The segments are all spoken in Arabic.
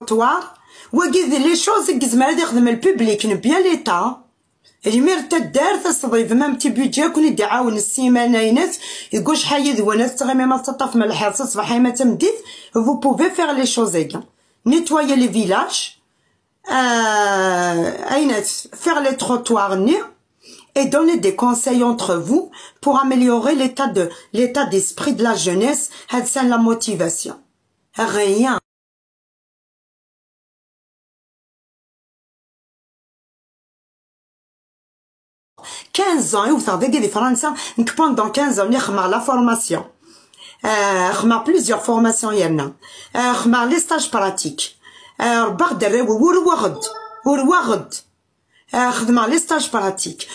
تروطوار وكيد لي شوز كزمر هادي يخدم البوبليك بيان ليطا المير تدار تصديف مام تي بيجي كون يدي عاون السيمانه ينات يقول شحال يذونات تغيمي ما تطف من الحرص صباح ما تمديت vous pouvez faire les choses également nettoyer les villages faire les trottoirs et donner des conseils entre vous pour améliorer l'état d'esprit de la jeunesse c'est la motivation rien 15 ans يوثر داكي فرنسا نك pendant 15 ans نخمع لا فورماسيون خمع بليزيور فورماسيون يالنا خمع لي ستاج براتيك ربع دراوي ورواغد خدمع لي ستاج براتيك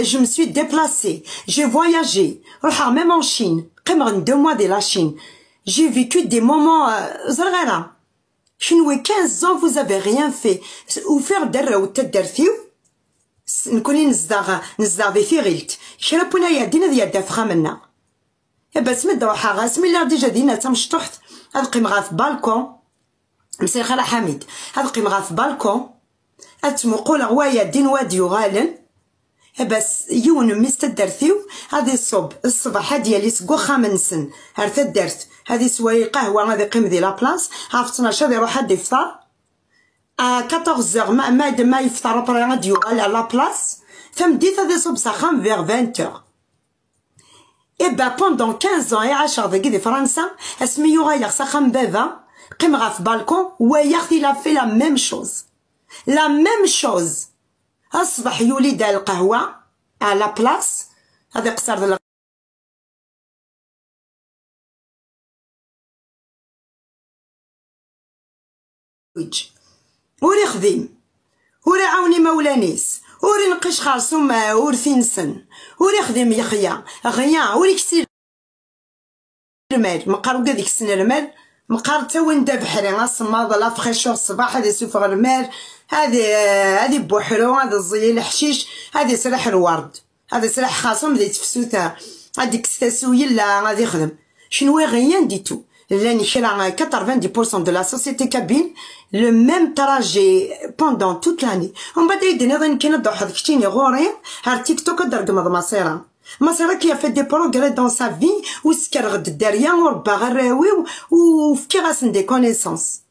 je me suis déplacée j'ai voyagé روحا même en Chine قيمة 2 mois de la Chine j'ai vécu des moments زرغيرة شنو 15 ans vous avez rien fait وفير دراو تدرتيو نكوني نزدغ في غيلت شربونا يدينا ديال دافخا منا بس مد روحها غاس ملي ديجا دينا تمشطحت هاد قيمغا في بالكون مسير خاله حميد هاد قيمغا في بالكون اتمقول غوايا دين واديو غالن بس يون مستدرثيو هادي الصباح ديالي سكو خامنسن هرت درت هادي سواي قهوه غادي قيم دي لا بلاص عرفت 12 غادي يروح هادي يفطر 14h ما يفطر برا غادي يوغال على لا بلاص فمديت هادي صوب ساخان فيغ 20h et ben pendant 15 ans عاشر دقي دي فرنسا اسمي يوغال ساخان بابا قيم غا في بالكون وياختي لا في لا ميم شوز اصبح يولي دار القهوه على بلاص هذا قصر وري خديم وري عاوني مولانيس وري نقش خالصهم ورثي نسن وري خديم يخيا غيا وري كسير المال مقارو ديك السنه المال مقار تا وين دا بحري غاصماض لا فخيشور الصباح هذه سوفغ المال هذه بوحرو هذا الزيل الحشيش هذه سلاح الورد هذا سلاح خاصهم اللي تفسوتها هذيك ستاسوي لا غادي يخدم شنو غيان ديتو لاني شرا 90% de la société cabine le même trajet pendant toute l'année ومن بعد يدينا ظن كاين ضحك كتيني غوري هار تيك توك درك مصيره كي fait des progrès dans sa vie وسكر غد الداريه وربا غراوي وفكي غاسن دي connaissances